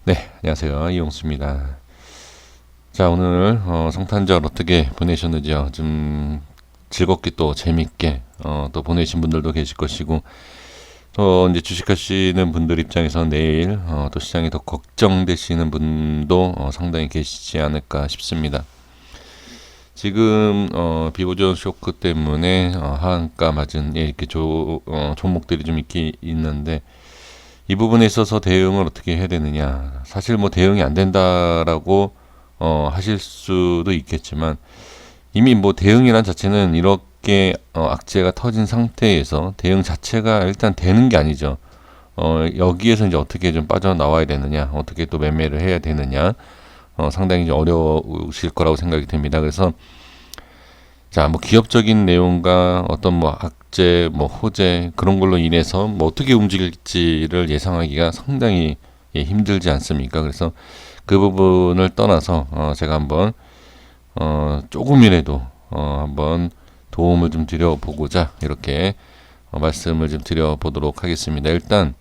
네, 안녕하세요. 이용수입니다. 자, 오늘 성탄절 어떻게 보내셨는지요? 좀 즐겁게 또 재밌게 또 보내신 분들도 계실 것이고, 또 이제 주식하시는 분들 입장에서 내일 또 시장이 더 걱정되시는 분도 상당히 계시지 않을까 싶습니다. 지금 비보전 쇼크 때문에 하한가 맞은 이렇게 종목들이 좀 있는데, 이 부분에 있어서 대응을 어떻게 해야 되느냐. 사실 뭐 대응이 안 된다라고 하실 수도 있겠지만, 이미 뭐 대응이란 자체는 이렇게 악재가 터진 상태에서 대응 자체가 일단 되는 게 아니죠. 여기에서 이제 어떻게 좀 빠져나와야 되느냐, 어떻게 또 매매를 해야 되느냐, 상당히 좀 어려우실 거라고 생각이 됩니다. 그래서 자, 뭐 기업적인 내용과 어떤 뭐 악재, 뭐 호재 그런 걸로 인해서 뭐 어떻게 움직일지를 예상하기가 상당히 힘들지 않습니까? 그래서 그 부분을 떠나서 제가 한번 조금이라도 한번 도움을 좀 드려보고자 이렇게 말씀을 좀 드려보도록 하겠습니다. 일단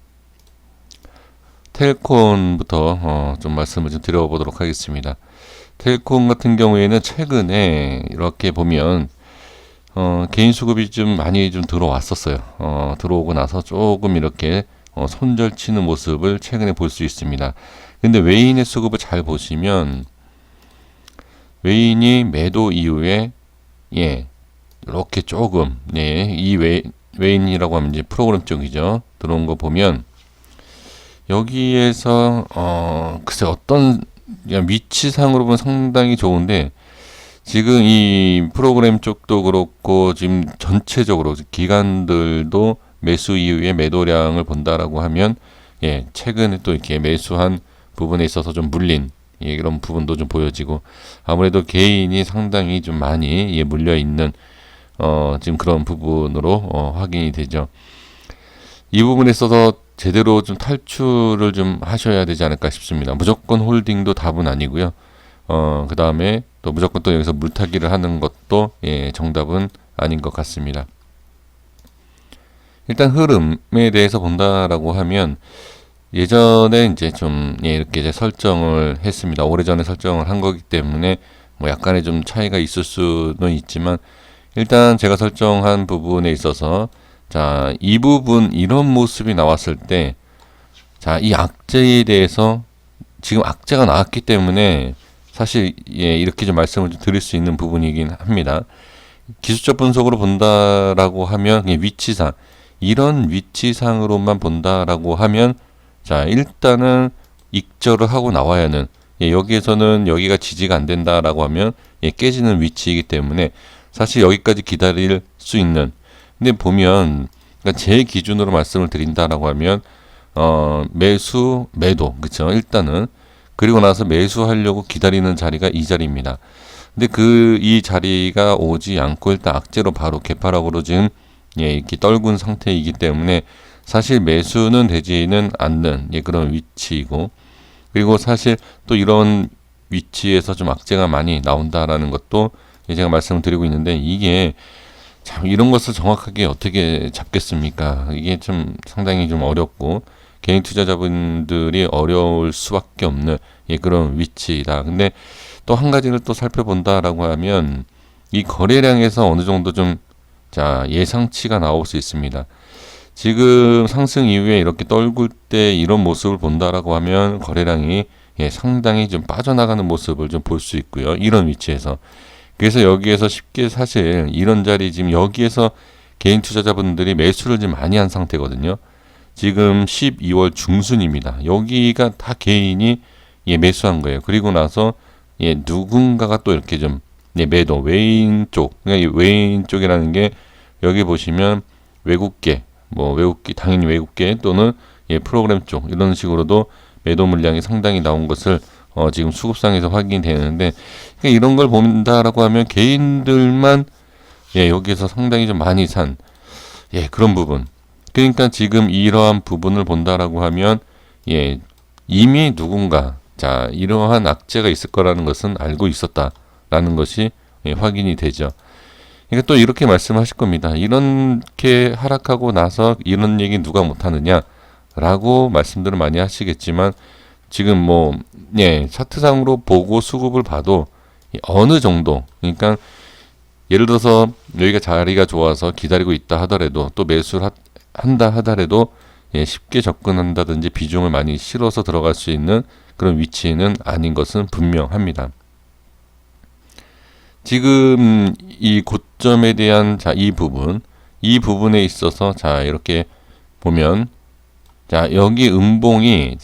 텔콘부터 좀 말씀을 좀 드려보도록 하겠습니다. 텔콘 같은 경우에는 최근에 이렇게 보면 개인 수급이 좀 많이 좀 들어왔었어요. 들어오고 나서 조금 이렇게 손절치는 모습을 최근에 볼 수 있습니다. 근데 외인의 수급을 잘 보시면 외인이 매도 이후에 이렇게 조금 이 외인이라고 하면 이제 프로그램 쪽이죠. 들어온 거 보면 여기에서 글쎄 어떤 위치상으로 보면 상당히 좋은데 지금 이 프로그램 쪽도 그렇고 지금 전체적으로 기관들도 매수 이후에 매도량을 본다라고 하면 최근에 또 이렇게 매수한 부분에 있어서 좀 물린 이런 부분도 좀 보여지고 아무래도 개인이 상당히 좀 많이 물려 있는 지금 그런 부분으로 확인이 되죠. 이 부분에 있어서 제대로 좀 탈출을 좀 하셔야 되지 않을까 싶습니다. 무조건 홀딩도 답은 아니고요. 그 다음에 또 무조건 또 여기서 물타기를 하는 것도 정답은 아닌 것 같습니다. 일단 흐름에 대해서 본다라고 하면 예전에 이제 좀 이렇게 이제 설정을 했습니다. 오래전에 설정을 한 거기 때문에 뭐 약간의 좀 차이가 있을 수는 있지만 일단 제가 설정한 부분에 있어서 자, 이 부분 이런 모습이 나왔을 때 자, 이 악재에 대해서 지금 악재가 나왔기 때문에 사실 이렇게 좀 말씀을 좀 드릴 수 있는 부분이긴 합니다. 기술적 분석으로 본다라고 하면 위치상 이런 위치상으로만 본다라고 하면 자, 일단은 익절을 하고 나와야 하는 여기에서는 여기가 지지가 안 된다라고 하면 깨지는 위치이기 때문에 사실 여기까지 기다릴 수 있는 근데 보면 그러니까 제 기준으로 말씀을 드린다라고 하면 매수 매도 그렇죠. 일단은 그리고 나서 매수하려고 기다리는 자리가 이 자리입니다. 근데 이 자리가 오지 않고 일단 악재로 바로 개파락으로 지금 이렇게 떨군 상태이기 때문에 사실 매수는 되지는 않는 그런 위치이고 그리고 사실 또 이런 위치에서 좀 악재가 많이 나온다라는 것도 제가 말씀을 드리고 있는데 이게 참 이런 것을 정확하게 어떻게 잡겠습니까? 이게 좀 상당히 좀 어렵고 개인 투자자분들이 어려울 수밖에 없는 그런 위치다. 근데 또 한 가지를 또 살펴본다라고 하면 이 거래량에서 어느 정도 좀 예상치가 나올 수 있습니다. 지금 상승 이후에 이렇게 떨굴 때 이런 모습을 본다라고 하면 거래량이 상당히 좀 빠져나가는 모습을 좀 볼 수 있고요. 이런 위치에서. 그래서 여기에서 쉽게 사실 이런 자리 지금 여기에서 개인 투자자분들이 매수를 좀 많이 한 상태거든요. 지금 12월 중순입니다. 여기가 다 개인이 매수한 거예요. 그리고 나서 누군가가 또 이렇게 좀 매도 외인 쪽, 그러니까 외인 쪽이라는 게 여기 보시면 외국계, 당연히 외국계 또는 프로그램 쪽 이런 식으로도 매도 물량이 상당히 나온 것을 지금 수급상에서 확인이 되는데 그러니까 이런 걸 본다라고 하면 개인들만 여기에서 상당히 좀 많이 산 그런 부분. 그러니까 지금 이러한 부분을 본다라고 하면 이미 누군가 이러한 악재가 있을 거라는 것은 알고 있었다라는 것이 확인이 되죠. 그러니까 또 이렇게 말씀하실 겁니다. 이렇게 하락하고 나서 이런 얘기 누가 못하느냐라고 말씀들을 많이 하시겠지만 지금 뭐, 예, 차트상으로 보고 수급을 봐도 어느 정도, 그러니까 예를 들어서 여기가 자리가 좋아서 기다리고 있다 하더라도 또 매수를 한다 하더라도 예, 쉽게 접근한다든지 비중을 많이 실어서 들어갈 수 있는 그런 위치는 아닌 것은 분명합니다. 지금 이 고점에 대한 이 부분에 있어서 이렇게 보면 여기 음봉이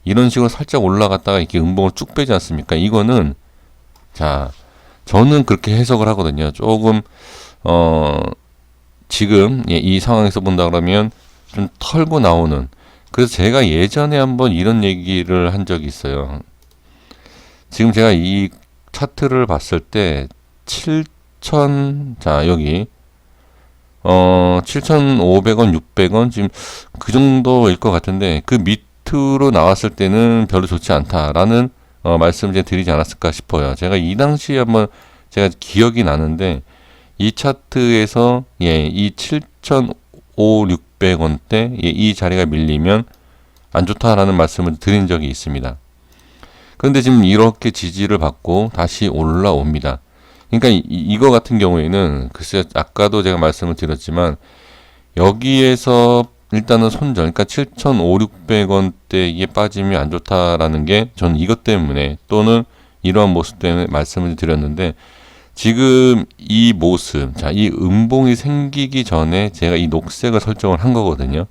이런 식으로 살짝 올라갔다가 이렇게 음봉을 쭉 빼지 않습니까? 이거는 저는 그렇게 해석을 하거든요. 조금 지금 이 상황에서 본다 그러면 좀 털고 나오는, 그래서 제가 예전에 한번 이런 얘기를 한 적이 있어요. 지금 제가 이 차트를 봤을 때 7,000, 여기 7,500원, 600원 지금 그 정도일 것 같은데 그 밑으로 나왔을 때는 별로 좋지 않다라는 말씀을 제가 드리지 않았을까 싶어요. 제가 이 당시에 한번 제가 기억이 나는데 이 차트에서 이 7,500-600원대 이 자리가 밀리면 안 좋다라는 말씀을 드린 적이 있습니다. 그런데 지금 이렇게 지지를 받고 다시 올라옵니다. 그러니까 이거 같은 경우에는 글쎄 아까도 제가 말씀을 드렸지만 여기에서 일단은 손절, 그러니까 7,500-600원대 이게 빠지면 안 좋다라는 게 저는 이것 때문에 또는 이러한 모습 때문에 말씀을 드렸는데 지금 이 모습, 이 음봉이 생기기 전에 제가 이 녹색을 설정을 한 거거든요.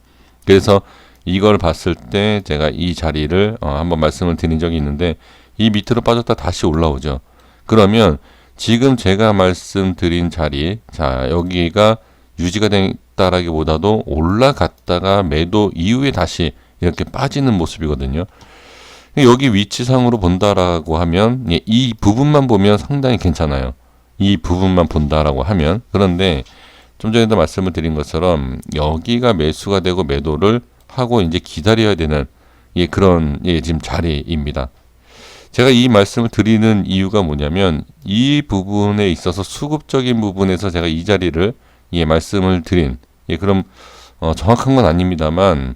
그래서 이걸 봤을 때 제가 이 자리를 한번 말씀을 드린 적이 있는데 이 밑으로 빠졌다 다시 올라오죠. 그러면 지금 제가 말씀드린 자리, 여기가 유지가 됐다라기보다도 올라갔다가 매도 이후에 다시 이렇게 빠지는 모습이거든요. 여기 위치상으로 본다라고 하면 이 부분만 보면 상당히 괜찮아요. 이 부분만 본다라고 하면. 그런데 좀 전에도 말씀을 드린 것처럼 여기가 매수가 되고 매도를 하고 이제 기다려야 되는 그런 지금 자리입니다. 제가 이 말씀을 드리는 이유가 뭐냐면 이 부분에 있어서 수급적인 부분에서 제가 이 자리를 말씀을 드린 그럼 정확한 건 아닙니다만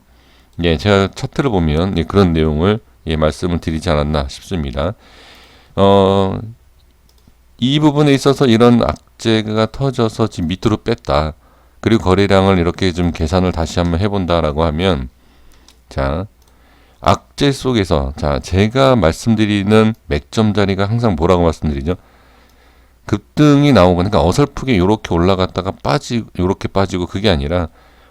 제가 차트를 보면 그런 내용을 말씀을 드리지 않았나 싶습니다. 이 부분에 있어서 이런 악재가 터져서 지금 밑으로 뺐다. 그리고 거래량을 이렇게 좀 계산을 다시 한번 해본다라고 하면 악재 속에서 제가 말씀드리는 맥점 자리가 항상 뭐라고 말씀드리죠? 급등이 나오고 그러니까 어설프게 이렇게 올라갔다가 이렇게 빠지고 그게 아니라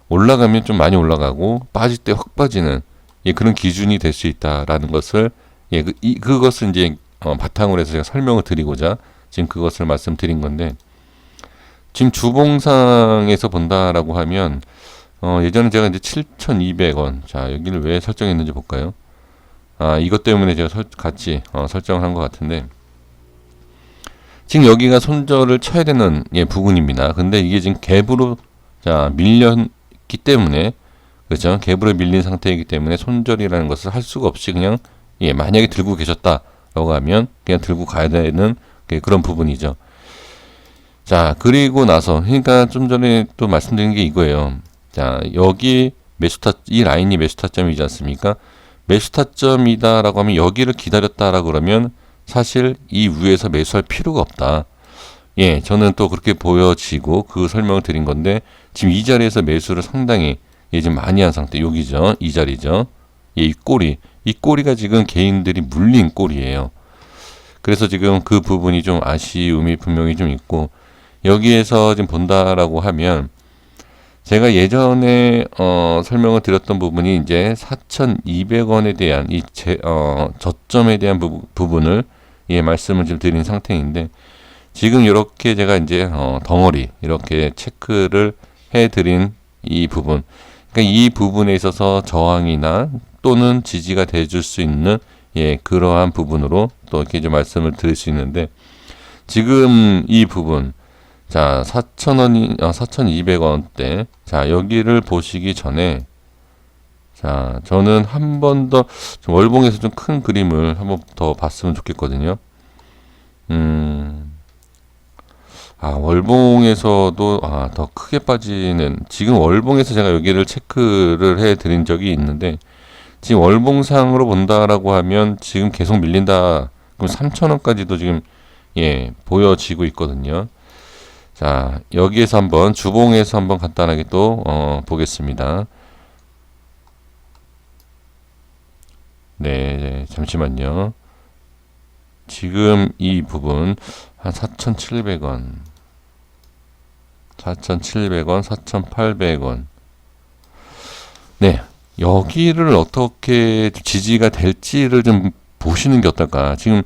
올라가면 좀 많이 올라가고 빠질 때 확 빠지는 그런 기준이 될 수 있다라는 것을 그것을 이제 바탕으로 해서 제가 설명을 드리고자 지금 그것을 말씀드린 건데 지금 주봉상에서 본다라고 하면 예전에 제가 이제 7,200원 여기를 왜 설정했는지 볼까요? 이것 때문에 제가 같이 설정을 한 것 같은데 지금 여기가 손절을 쳐야 되는 부분입니다. 근데 이게 지금 갭으로 밀렸기 때문에 그렇죠? 갭으로 밀린 상태이기 때문에 손절이라는 것을 할 수가 없이 그냥 만약에 들고 계셨다라고 하면 그냥 들고 가야 되는 그런 부분이죠. 그리고 나서 그러니까 좀 전에 또 말씀드린 게 이거예요. 여기 이 라인이 매수 타점이지 않습니까? 매수 타점이다라고 하면 여기를 기다렸다라고 그러면 사실 이 위에서 매수할 필요가 없다. 저는 또 그렇게 보여지고 그 설명을 드린 건데 지금 이 자리에서 매수를 상당히 지금 많이 한 상태. 여기죠. 이 자리죠. 이 꼬리가 지금 개인들이 물린 꼬리예요. 그래서 지금 그 부분이 좀 아쉬움이 분명히 좀 있고 여기에서 지금 본다라고 하면 제가 예전에 설명을 드렸던 부분이 이제 4,200원에 대한 저점에 대한 부분을 말씀을 좀 드린 상태인데 지금 이렇게 제가 이제 덩어리 이렇게 체크를 해드린 이 부분, 그러니까 이 부분에 있어서 저항이나 또는 지지가 돼줄 수 있는 그러한 부분으로 또 이렇게 좀 말씀을 드릴 수 있는데 지금 이 부분 4,200원대 여기를 보시기 전에 저는 한 번 더 월봉에서 좀 큰 그림을 한번 더 봤으면 좋겠거든요. 월봉에서도 더 크게 빠지는 지금 월봉에서 제가 여기를 체크를 해 드린 적이 있는데 지금 월봉상으로 본다라고 하면 지금 계속 밀린다. 그럼 3,000원까지도 지금 보여지고 있거든요. 자, 여기에서 한번 주봉에서 한번 간단하게 또 보겠습니다. 네, 잠시만요. 지금 이 부분 한 4,700원, 4,700원, 4,800원. 네, 여기를 어떻게 지지가 될지를 좀 보시는 게 어떨까. 지금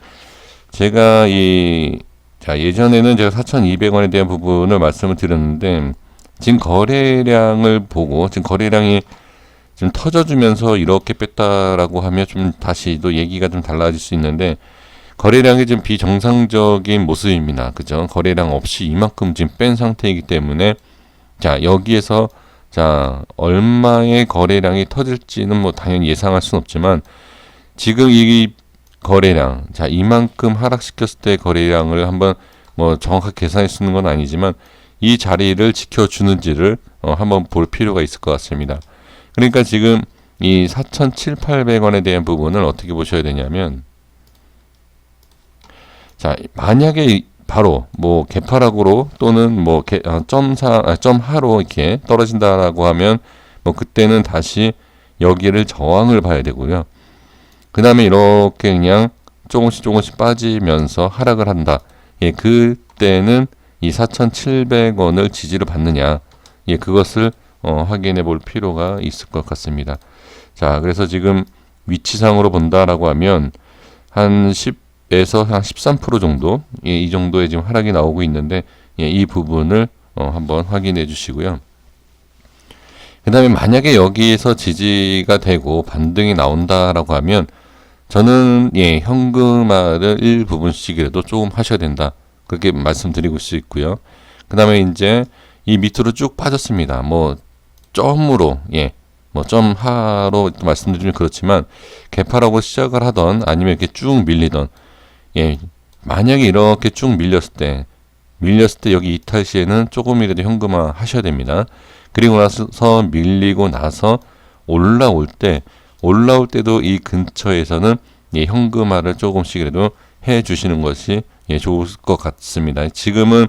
제가 예전에는 제가 4,200원에 대한 부분을 말씀을 드렸는데, 지금 거래량을 보고, 지금 거래량이 좀 터져주면서 이렇게 뺐다라고 하면 좀 다시 또 얘기가 좀 달라질 수 있는데, 거래량이 좀 비정상적인 모습입니다. 그죠? 거래량 없이 이만큼 지금 뺀 상태이기 때문에, 자, 여기에서, 자, 얼마의 거래량이 터질지는 뭐 당연히 예상할 수는 없지만, 지금 이 거래량, 자, 이만큼 하락시켰을 때 거래량을 한번 뭐 정확하게 계산할 수 있는 건 아니지만, 이 자리를 지켜주는지를 한번 볼 필요가 있을 것 같습니다. 그러니까 지금 이 4,700~800원에 대한 부분을 어떻게 보셔야 되냐면, 자, 만약에 바로 뭐 개파락으로 또는 뭐 점하로 이렇게 떨어진다라고 하면 뭐 그때는 다시 여기를 저항을 봐야 되고요. 그 다음에 이렇게 그냥 조금씩 빠지면서 하락을 한다. 그때는 이 4,700원을 지지로 받느냐. 그것을 확인해 볼 필요가 있을 것 같습니다. 자, 그래서 지금 위치상으로 본다라고 하면 한 10에서 한 13% 정도, 이 정도의 지금 하락이 나오고 있는데, 이 부분을 한번 확인해 주시고요. 그 다음에 만약에 여기에서 지지가 되고 반등이 나온다라고 하면 저는 현금화를 일부분씩이라도 조금 하셔야 된다. 그렇게 말씀드리고 수 있고요. 그 다음에 이제 이 밑으로 쭉 빠졌습니다. 뭐 점으로 뭐 점하로 말씀드리면 그렇지만 개파라고 시작을 하던 아니면 이렇게 쭉 밀리던 만약에 이렇게 쭉 밀렸을 때 여기 이탈 시에는 조금이라도 현금화 하셔야 됩니다. 그리고 나서 밀리고 나서 올라올 때도 이 근처에서는 현금화를 조금씩이라도 해 주시는 것이 좋을 것 같습니다. 지금은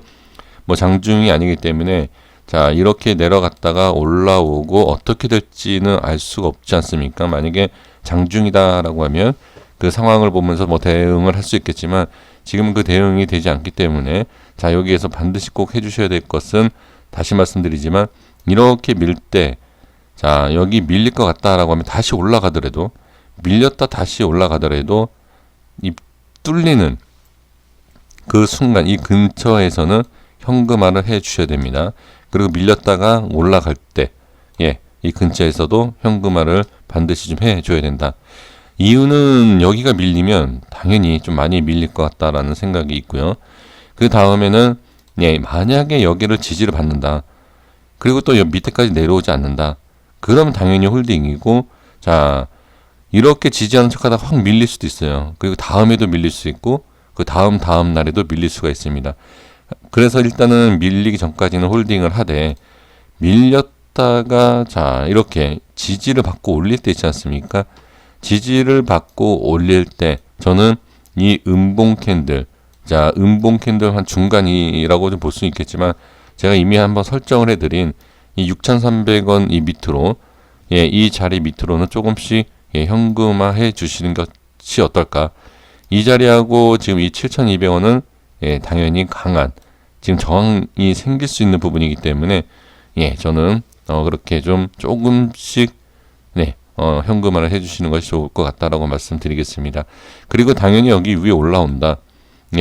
뭐 장중이 아니기 때문에 자, 이렇게 내려갔다가 올라오고 어떻게 될지는 알 수가 없지 않습니까? 만약에 장중이다라고 하면 그 상황을 보면서 뭐 대응을 할 수 있겠지만 지금 그 대응이 되지 않기 때문에 자, 여기에서 반드시 꼭 해주셔야 될 것은 다시 말씀드리지만 이렇게 밀 때 자, 여기 밀릴 것 같다라고 하면 다시 올라가더라도 밀렸다 다시 올라가더라도 이 뚫리는 그 순간 이 근처에서는 현금화를 해 주셔야 됩니다. 그리고 밀렸다가 올라갈 때 이 근처에서도 현금화를 반드시 좀 해 줘야 된다. 이유는 여기가 밀리면 당연히 좀 많이 밀릴 것 같다라는 생각이 있고요. 그 다음에는 만약에 여기를 지지를 받는다. 그리고 또 밑에까지 내려오지 않는다. 그러면 당연히 홀딩이고, 자, 이렇게 지지하는 척하다가 확 밀릴 수도 있어요. 그리고 다음에도 밀릴 수 있고, 그 다음 날에도 밀릴 수가 있습니다. 그래서 일단은 밀리기 전까지는 홀딩을 하되, 밀렸다가 자, 이렇게 지지를 받고 올릴 때 있지 않습니까? 지지를 받고 올릴 때 저는 이 음봉 캔들, 자, 음봉 캔들 한 중간이라고 좀 볼 수 있겠지만 제가 이미 한번 설정을 해드린 이 6,300원 이 밑으로 이 자리 밑으로는 조금씩 현금화 해 주시는 것이 어떨까? 이 자리하고 지금 이 7,200원은 당연히 강한 지금 저항이 생길 수 있는 부분이기 때문에 저는 그렇게 좀 조금씩 현금화를 해주시는 것이 좋을 것 같다라고 말씀드리겠습니다. 그리고 당연히 여기 위에 올라온다.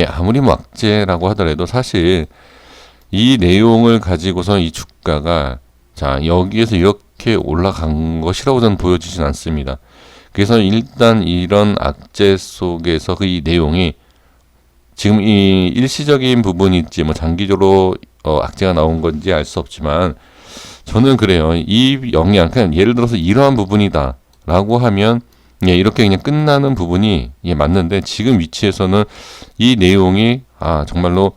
아무리 뭐 악재라고 하더라도 사실 이 내용을 가지고서 이 주가가 자, 여기에서 이렇게 올라간 것이라고 저는 보여지진 않습니다. 그래서 일단 이런 악재 속에서 그 이 내용이 지금 이 일시적인 부분일지 뭐 장기적으로 악재가 나온 건지 알 수 없지만 저는 그래요. 이 영향, 그냥 예를 들어서 이러한 부분이다 라고 하면 이렇게 그냥 끝나는 부분이 맞는데 지금 위치에서는 이 내용이 정말로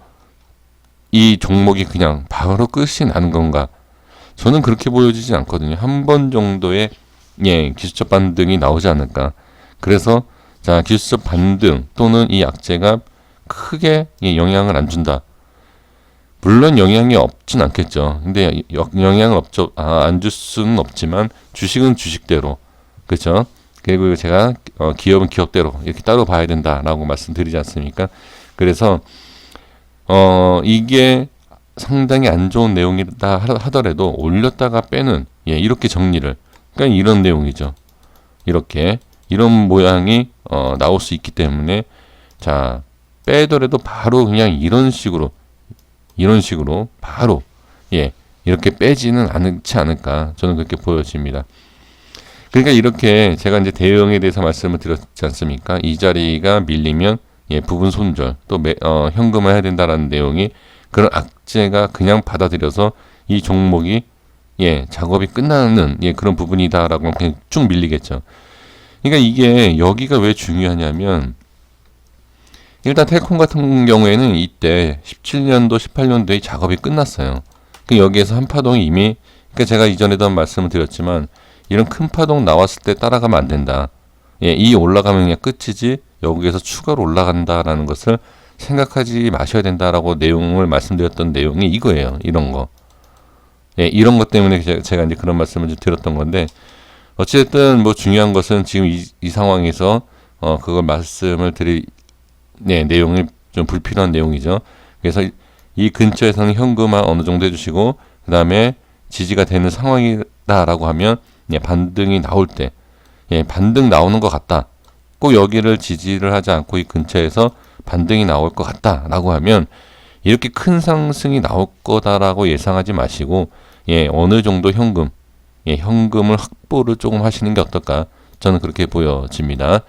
이 종목이 그냥 바로 끝이 나는 건가? 저는 그렇게 보여지진 않거든요. 한 번 정도의 기술적 반등이 나오지 않을까. 그래서 자, 기술적 반등 또는 이 약재가 크게 영향을 안 준다. 물론 영향이 없진 않겠죠. 근데 영향을 안 줄 수는 없지만 주식은 주식대로, 그렇죠? 그리고 제가 기업은 기업대로 이렇게 따로 봐야 된다라고 말씀드리지 않습니까? 그래서 이게 상당히 안 좋은 내용이다 하더라도 올렸다가 빼는 이렇게 정리를, 그러니까 이런 내용이죠. 이런 모양이 나올 수 있기 때문에 자, 빼더라도 바로 그냥 이런 식으로 바로 이렇게 빼지는 않지 않을까, 저는 그렇게 보여집니다. 그러니까 이렇게 제가 이제 대응에 대해서 말씀을 드렸지 않습니까? 이 자리가 밀리면 부분 손절 또 현금화 해야 된다라는 내용이, 그런 악재가 그냥 받아들여서 이 종목이 작업이 끝나는 그런 부분이다라고 그냥 쭉 밀리겠죠. 그러니까 이게 여기가 왜 중요하냐면, 일단 텔콤 같은 경우에는 이때 17년도 18년도에 작업이 끝났어요. 여기에서 한 파동이 이미, 그러니까 제가 이전에도 한 말씀을 드렸지만 이런 큰 파동 나왔을 때 따라가면 안 된다. 이 올라가면 그냥 끝이지 여기에서 추가로 올라간다라는 것을 생각하지 마셔야 된다라고 내용을 말씀드렸던 내용이 이거예요. 이런 거. 이런 것 때문에 제가 이제 그런 말씀을 좀 드렸던 건데, 어쨌든 뭐 중요한 것은 지금 이 상황에서 그걸 말씀을 드릴 내용이 좀 불필요한 내용이죠. 그래서 이 근처에서는 현금화 어느 정도 해주시고, 그 다음에 지지가 되는 상황이다라고 하면 반등이 나올 때, 반등 나오는 것 같다. 꼭 여기를 지지를 하지 않고 이 근처에서 반등이 나올 것 같다라고 하면 이렇게 큰 상승이 나올 거다라고 예상하지 마시고 어느 정도 현금을 확보를 조금 하시는 게 어떨까, 저는 그렇게 보여집니다.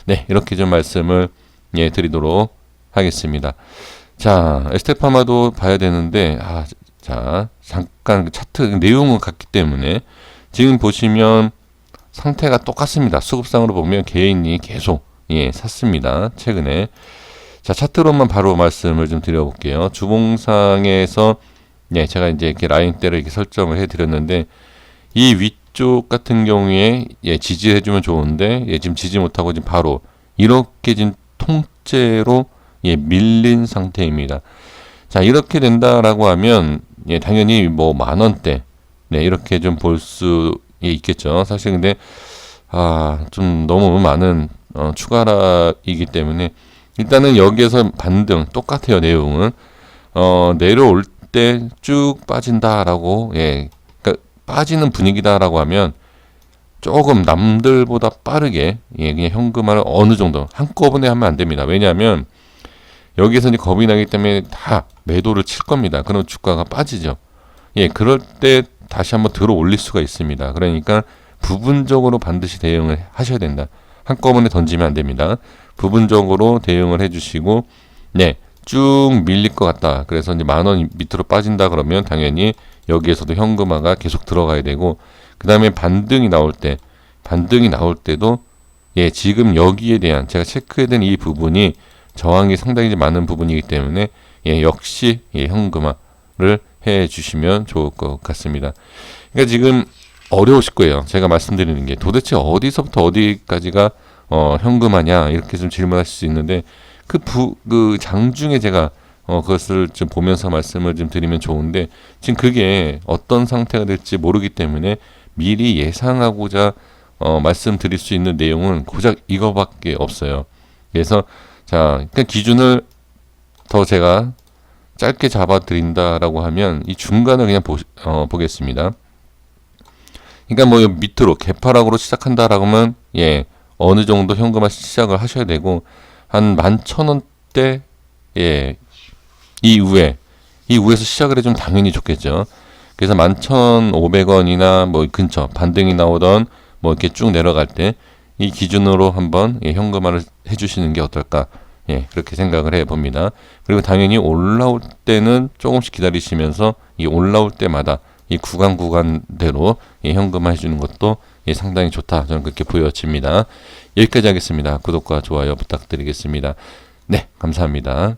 네, 이렇게 좀 말씀을 드리도록 하겠습니다. 자, 에스테파마도 봐야 되는데, 자, 잠깐 차트 내용은 같기 때문에 지금 보시면 상태가 똑같습니다. 수급상으로 보면 개인이 계속 샀습니다. 최근에. 자, 차트로만 바로 말씀을 좀 드려볼게요. 주봉상에서 제가 이제 이렇게 라인대를 이렇게 설정을 해드렸는데, 이 위쪽 같은 경우에 지지해주면 좋은데 지금 지지 못하고 지금 바로 이렇게 지금 통째로 밀린 상태입니다. 자, 이렇게 된다라고 하면 당연히 뭐 만원대 이렇게 좀 볼 수 있겠죠. 사실 근데 좀 너무 많은 추가락이기 때문에 일단은 여기에서 반등 똑같아요. 내용은 내려올 때 쭉 빠진다라고, 그러니까 빠지는 분위기다라고 하면 조금 남들보다 빠르게 그냥 현금화를 어느 정도 한꺼번에 하면 안 됩니다. 왜냐하면 여기에서 이제 겁이 나기 때문에 다 매도를 칠 겁니다. 그럼 주가가 빠지죠. 그럴 때 다시 한번 들어 올릴 수가 있습니다. 그러니까 부분적으로 반드시 대응을 하셔야 된다. 한꺼번에 던지면 안 됩니다. 부분적으로 대응을 해주시고, 쭉 밀릴 것 같다. 그래서 이제 만원 밑으로 빠진다 그러면 당연히 여기에서도 현금화가 계속 들어가야 되고, 그 다음에 반등이 나올 때도 지금 여기에 대한 제가 체크해야 되는 이 부분이 저항이 상당히 많은 부분이기 때문에 역시 현금화를 해 주시면 좋을 것 같습니다. 그러니까 지금 어려우실 거예요. 제가 말씀드리는 게 도대체 어디서부터 어디까지가 현금화냐 이렇게 좀 질문하실 수 있는데, 그 장중에 제가 그것을 좀 보면서 말씀을 좀 드리면 좋은데, 지금 그게 어떤 상태가 될지 모르기 때문에 미리 예상하고자 말씀드릴 수 있는 내용은 고작 이거밖에 없어요. 그래서 자, 그러니까 기준을 더 제가 짧게 잡아드린다라고 하면 이 중간을 그냥 보겠습니다. 그러니까 뭐 밑으로 개파락으로 시작한다라고 하면 어느 정도 현금화 시작을 하셔야 되고, 한 11,000원대 이후에서 시작을 해주면 당연히 좋겠죠. 그래서 11,500원이나 뭐 근처 반등이 나오던 뭐 이렇게 쭉 내려갈 때 이 기준으로 한번 현금화를 해주시는 게 어떨까, 그렇게 생각을 해봅니다. 그리고 당연히 올라올 때는 조금씩 기다리시면서 이 올라올 때마다 이 구간대로 현금화 해주는 것도 상당히 좋다, 저는 그렇게 보여집니다. 여기까지 하겠습니다. 구독과 좋아요 부탁드리겠습니다. 네, 감사합니다.